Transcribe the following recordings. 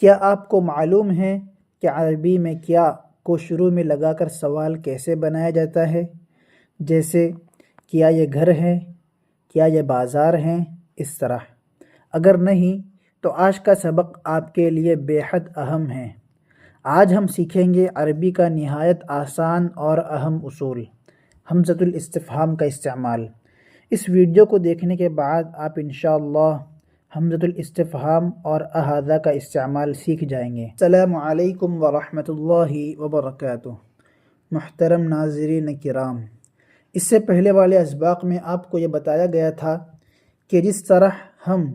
کیا آپ کو معلوم ہے کہ عربی میں کیا کو شروع میں لگا کر سوال کیسے بنایا جاتا ہے؟ جیسے کیا یہ گھر ہے، کیا یہ بازار ہیں، اس طرح۔ اگر نہیں تو آج کا سبق آپ کے لیے بے حد اہم ہے۔ آج ہم سیکھیں گے عربی کا نہایت آسان اور اہم اصول، ہمزۃ الاستفہام کا استعمال۔ اس ویڈیو کو دیکھنے کے بعد آپ انشاءاللہ ہمزۃ الاستفہام اور اہذا کا استعمال سیکھ جائیں گے۔ السلام علیکم ورحمۃ اللہ وبرکاتہ۔ محترم ناظرین کرام، اس سے پہلے والے اسباق میں آپ کو یہ بتایا گیا تھا کہ جس طرح ہم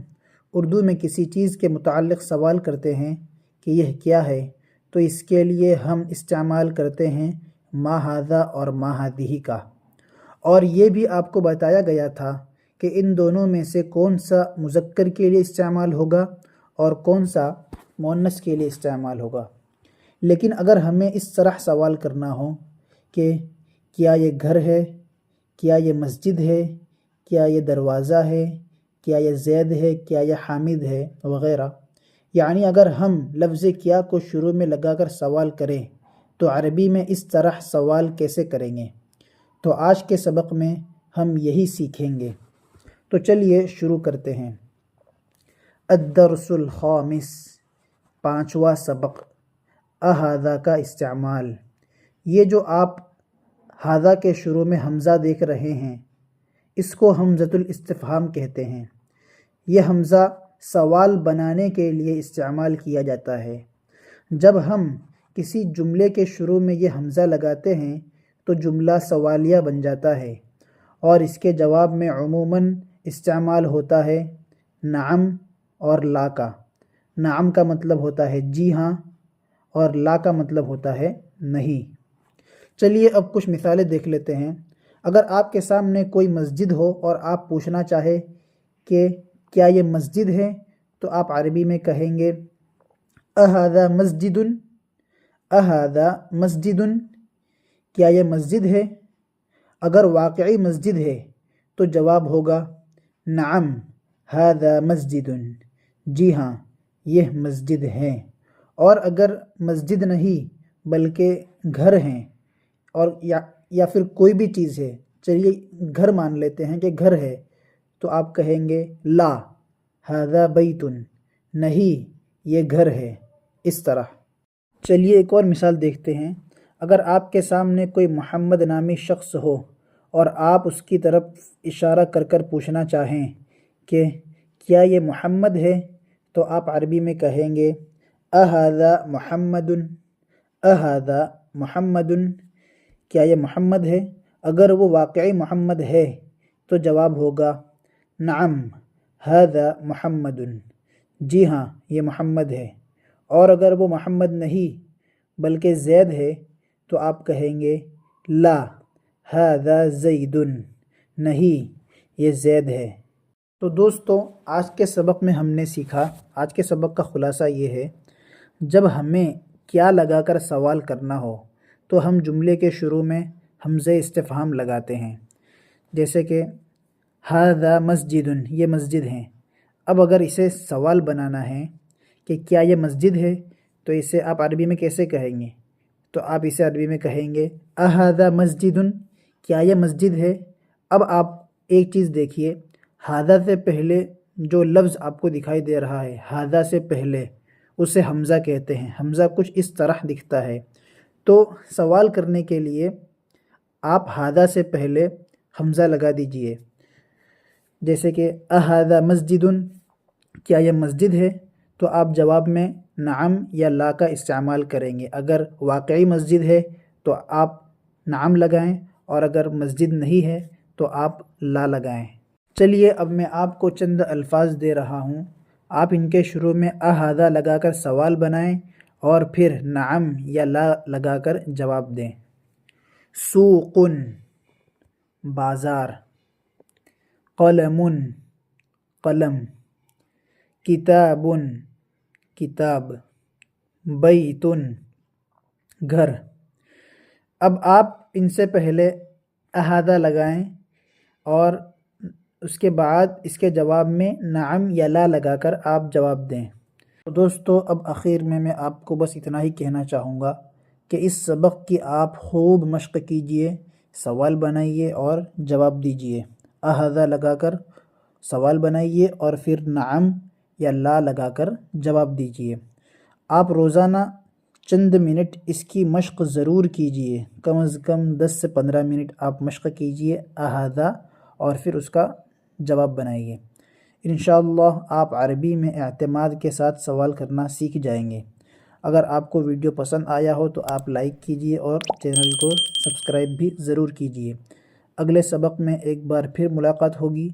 اردو میں کسی چیز کے متعلق سوال کرتے ہیں کہ یہ کیا ہے، تو اس کے لیے ہم استعمال کرتے ہیں ما ھذا اور ما ھذہ کا، اور یہ بھی آپ کو بتایا گیا تھا کہ ان دونوں میں سے کون سا مذکر کے لیے استعمال ہوگا اور کون سا مؤنث کے لیے استعمال ہوگا۔ لیکن اگر ہمیں اس طرح سوال کرنا ہو کہ کیا یہ گھر ہے، کیا یہ مسجد ہے، کیا یہ دروازہ ہے، کیا یہ زید ہے، کیا یہ حامد ہے، وغیرہ، یعنی اگر ہم لفظ کیا کو شروع میں لگا کر سوال کریں تو عربی میں اس طرح سوال کیسے کریں گے، تو آج کے سبق میں ہم یہی سیکھیں گے۔ تو چلیے شروع کرتے ہیں۔ الدرس الخامس، پانچواں سبق، اھذا کا استعمال۔ یہ جو آپ ھذا کے شروع میں حمزہ دیکھ رہے ہیں، اس کو حمزۃ الاستفہام کہتے ہیں۔ یہ حمزہ سوال بنانے کے لیے استعمال کیا جاتا ہے۔ جب ہم کسی جملے کے شروع میں یہ حمزہ لگاتے ہیں تو جملہ سوالیہ بن جاتا ہے، اور اس کے جواب میں عموماً استعمال ہوتا ہے نعم اور لا کا۔ نعم کا مطلب ہوتا ہے جی ہاں، اور لا کا مطلب ہوتا ہے نہیں۔ چلیے اب کچھ مثالیں دیکھ لیتے ہیں۔ اگر آپ کے سامنے کوئی مسجد ہو اور آپ پوچھنا چاہے کہ کیا یہ مسجد ہے، تو آپ عربی میں کہیں گے اھذا مسجد، اھذا مسجد، کیا یہ مسجد ہے؟ اگر واقعی مسجد ہے تو جواب ہوگا نعم ھذا مسجد، جی ہاں یہ مسجد ہے۔ اور اگر مسجد نہیں بلکہ گھر ہیں، اور یا پھر کوئی بھی چیز ہے، چلیے گھر مان لیتے ہیں کہ گھر ہے، تو آپ کہیں گے لا ھذا بیت، نہیں یہ گھر ہے، اس طرح۔ چلیے ایک اور مثال دیکھتے ہیں۔ اگر آپ کے سامنے کوئی محمد نامی شخص ہو اور آپ اس کی طرف اشارہ کر کر پوچھنا چاہیں کہ کیا یہ محمد ہے، تو آپ عربی میں کہیں گے اھذا محمد، اھذا محمد، کیا یہ محمد ہے؟ اگر وہ واقعی محمد ہے تو جواب ہوگا نعم ھذا محمد، جی ہاں یہ محمد ہے۔ اور اگر وہ محمد نہیں بلکہ زید ہے تو آپ کہیں گے لا ھذا زید، نہیں یہ زید ہے۔ تو دوستو، آج کے سبق میں ہم نے سیکھا، آج کے سبق کا خلاصہ یہ ہے، جب ہمیں کیا لگا کر سوال کرنا ہو تو ہم جملے کے شروع میں حمزہ استفہام لگاتے ہیں، جیسے کہ ھذا مسجد، یہ مسجد ہیں۔ اب اگر اسے سوال بنانا ہے کہ کیا یہ مسجد ہے، تو اسے آپ عربی میں کیسے کہیں گے؟ تو آپ اسے عربی میں کہیں گے اھذا مسجد، کیا یہ مسجد ہے؟ اب آپ ایک چیز دیکھیے، ھذا سے پہلے جو لفظ آپ کو دکھائی دے رہا ہے، ھذا سے پہلے، اسے حمزہ کہتے ہیں۔ حمزہ کچھ اس طرح دکھتا ہے، تو سوال کرنے کے لیے آپ ھذا سے پہلے حمزہ لگا دیجئے، جیسے کہ اھذا مسجد، کیا یہ مسجد ہے؟ تو آپ جواب میں نعم یا لا کا استعمال کریں گے۔ اگر واقعی مسجد ہے تو آپ نعم لگائیں، اور اگر مسجد نہیں ہے تو آپ لا لگائیں۔ چلیے اب میں آپ کو چند الفاظ دے رہا ہوں، آپ ان کے شروع میں اھذا لگا کر سوال بنائیں اور پھر نعم یا لا لگا کر جواب دیں۔ سوق، بازار، قلم، قلم، کتاب، کتاب، بیت، گھر۔ اب آپ ان سے پہلے اھذا لگائیں اور اس کے بعد اس کے جواب میں نعم یا لا لگا کر آپ جواب دیں۔ تو دوستو اب آخر میں آپ کو بس اتنا ہی کہنا چاہوں گا کہ اس سبق کی آپ خوب مشق کیجئے، سوال بنائیے اور جواب دیجئے۔ احاذہ لگا کر سوال بنائیے اور پھر نعم یا لا لگا کر جواب دیجئے۔ آپ روزانہ چند منٹ اس کی مشق ضرور کیجئے، کم از کم 10 سے 15 منٹ آپ مشق کیجئے احاذہ اور پھر اس کا جواب بنائیے۔ انشاءاللہ آپ عربی میں اعتماد کے ساتھ سوال کرنا سیکھ جائیں گے۔ اگر آپ کو ویڈیو پسند آیا ہو تو آپ لائک کیجئے اور چینل کو سبسکرائب بھی ضرور کیجئے۔ اگلے سبق میں ایک بار پھر ملاقات ہوگی۔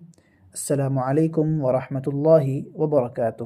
السلام علیکم ورحمۃ اللہ وبرکاتہ۔